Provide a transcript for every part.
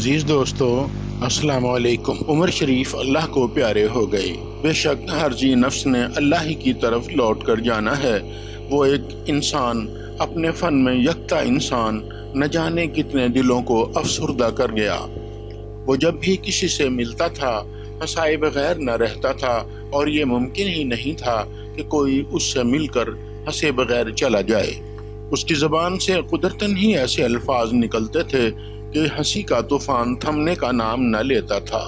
عزیز دوستو، السلام علیکم۔ عمر شریف اللہ کو پیارے ہو گئے۔ بے شک ہر جی نفس نے اللہ ہی کی طرف لوٹ کر جانا ہے۔ وہ ایک انسان، اپنے فن میں یکتا انسان، نہ جانے کتنے دلوں کو افسردہ کر گیا۔ وہ جب بھی کسی سے ملتا تھا ہنسائے بغیر نہ رہتا تھا، اور یہ ممکن ہی نہیں تھا کہ کوئی اس سے مل کر ہنسے بغیر چلا جائے۔ اس کی زبان سے قدرتاً ہی ایسے الفاظ نکلتے تھے کہ ہنسی کا طوفان تھمنے کا نام نہ لیتا تھا۔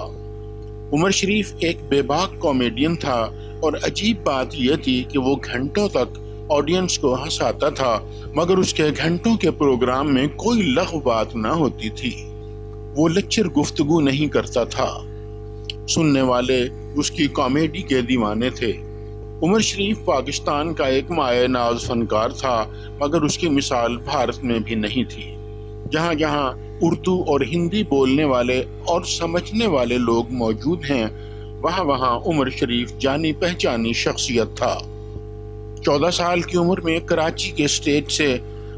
عمر شریف ایک بے باک کامیڈین تھا، اور عجیب بات یہ تھی کہ وہ گھنٹوں تک آڈینس کو ہنساتا تھا، مگر اس کے گھنٹوں کے پروگرام میں کوئی لغو بات نہ ہوتی تھی۔ وہ لیکچر گفتگو نہیں کرتا تھا، سننے والے اس کی کامیڈی کے دیوانے تھے۔ عمر شریف پاکستان کا ایک مایہ ناز فنکار تھا، مگر اس کی مثال بھارت میں بھی نہیں تھی۔ جہاں جہاں اردو اور ہندی بولنے والے اور سمجھنے والے لوگ موجود ہیں، وہاں وہاں عمر شریف جانی پہچانی شخصیت تھا۔ 14 سال کی عمر میں کراچی کے اسٹیج سے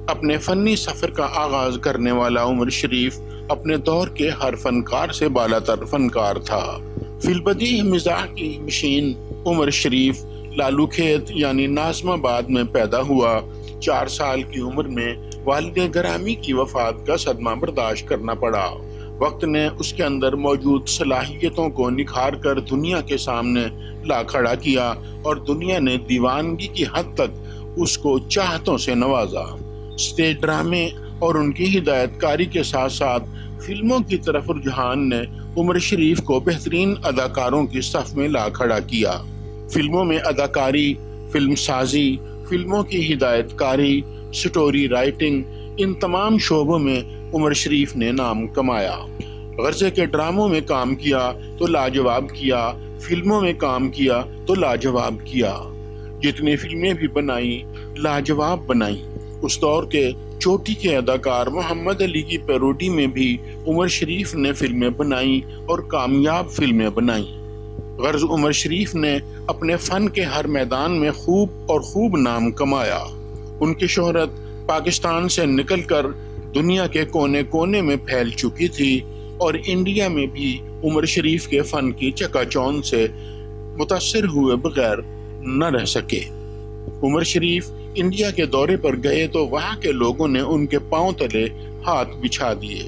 اپنے فنی سفر کا آغاز کرنے والا عمر شریف اپنے دور کے ہر فنکار سے بالاتر فنکار تھا۔ فی البدیہہ مزاح کی مشین عمر شریف لالو کھیت یعنی ناظم آباد میں پیدا ہوا۔ 4 سال کی عمر میں والد گرامی کی وفات کا صدمہ برداشت کرنا پڑا۔ وقت نے اس کے اندر موجود صلاحیتوں کو نکھار کر دنیا کے سامنے لا کھڑا کیا، اور دنیا نے دیوانگی کی حد تک اس کو چاہتوں سے نوازا۔ اسٹیج ڈرامے اور ان کی ہدایت کاری کے ساتھ ساتھ فلموں کی طرف رجحان نے عمر شریف کو بہترین اداکاروں کی صف میں لا کھڑا کیا۔ فلموں میں اداکاری، فلم سازی، فلموں کی ہدایت کاری، سٹوری رائٹنگ، ان تمام شعبوں میں عمر شریف نے نام کمایا۔ غرضے کے ڈراموں میں کام کیا تو لاجواب کیا، فلموں میں کام کیا تو لاجواب کیا۔ جتنی فلمیں بھی بنائیں لاجواب بنائیں۔ اس دور کے چوٹی کے اداکار محمد علی کی پیروڈی میں بھی عمر شریف نے فلمیں بنائیں اور کامیاب فلمیں بنائیں۔ غرض عمر شریف نے اپنے فن کے ہر میدان میں خوب نام کمایا۔ ان کی شہرت پاکستان سے نکل کر دنیا کے کونے کونے میں پھیل چکی تھی، اور انڈیا میں بھی عمر شریف کے فن کی چکا چوند سے متاثر ہوئے بغیر نہ رہ سکے۔ عمر شریف انڈیا کے دورے پر گئے تو وہاں کے لوگوں نے ان کے پاؤں تلے ہاتھ بچھا دیے۔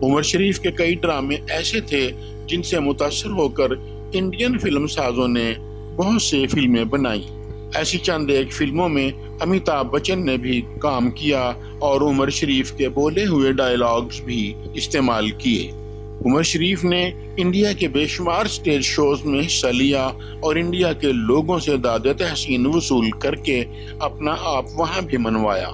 عمر شریف کے کئی ڈرامے ایسے تھے جن سے متاثر ہو کر انڈین فلم سازوں نے بہت سی فلمیں بنائیں۔ ایسی چند ایک فلموں میں امیتابھ بچن نے بھی کام کیا، اور عمر شریف کے بولے ہوئے ڈائیلاگز بھی استعمال کیے۔ عمر شریف نے انڈیا کے بے شمار سٹیج شوز میں حصہ لیا، اور انڈیا کے لوگوں سے داد تحسین وصول کر کے اپنا آپ وہاں بھی منوایا۔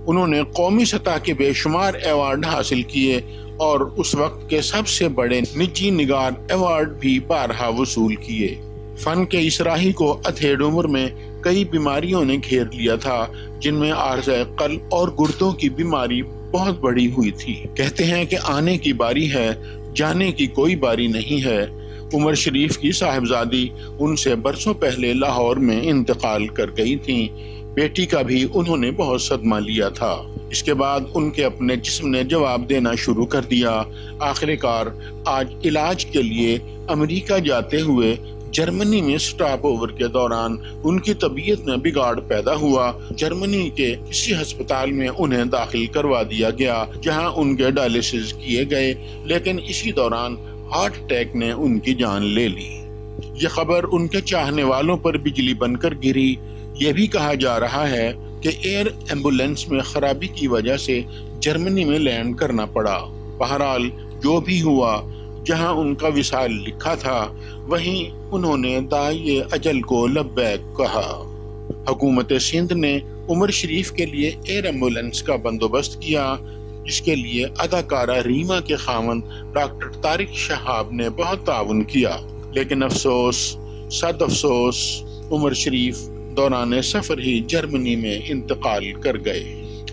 انہوں نے قومی سطح کے بے شمار ایوارڈ حاصل کیے، اور اس وقت کے سب سے بڑے نجی نگار ایوارڈ بھی بارہا وصول کیے۔ فن کے اس راہی کو ادھیڑ عمر میں کئی بیماریوں نے گھیر لیا تھا، جن میں عارضہ قلب اور گردوں کی بیماری بہت بڑی ہوئی تھی۔ کہتے ہیں کہ آنے کی باری ہے، جانے کی کوئی باری نہیں ہے۔ عمر شریف کی صاحبزادی ان سے برسوں پہلے لاہور میں انتقال کر گئی تھیں۔ بیٹی کا بھی انہوں نے بہت صدمہ لیا تھا۔ اس کے بعد ان کے اپنے جسم نے جواب دینا شروع کر دیا۔ آخر کار آج علاج کے لیے امریکہ جاتے ہوئے جرمنی میں سٹاپ اوور کے دوران ان کی طبیعت میں بگاڑ پیدا ہوا۔ جرمنی کے کسی ہسپتال میں انہیں داخل کروا دیا گیا، جہاں ان کے ڈائلیسس کیے گئے، لیکن اسی دوران ہارٹ اٹیک نے ان کی جان لے لی۔ یہ خبر ان کے چاہنے والوں پر بجلی بن کر گری۔ یہ بھی کہا جا رہا ہے کہ ایئر ایمبولینس میں خرابی کی وجہ سے جرمنی میں لینڈ کرنا پڑا۔ بہرحال جو بھی ہوا، جہاں ان کا وصال لکھا تھا وہیں انہوں نے داعی اجل کو لبیک کہا۔ حکومت سندھ نے عمر شریف کے لیے ایئر ایمبولینس کا بندوبست کیا، جس کے لیے اداکارہ ریما کے خاوند ڈاکٹر طارق شہاب نے بہت تعاون کیا، لیکن افسوس، صد افسوس، عمر شریف دوران سفر ہی جرمنی میں انتقال کر گئے۔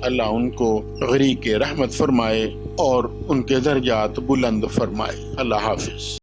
اللہ ان کو غریق رحمت فرمائے اور ان کے درجات بلند فرمائے۔ اللہ حافظ۔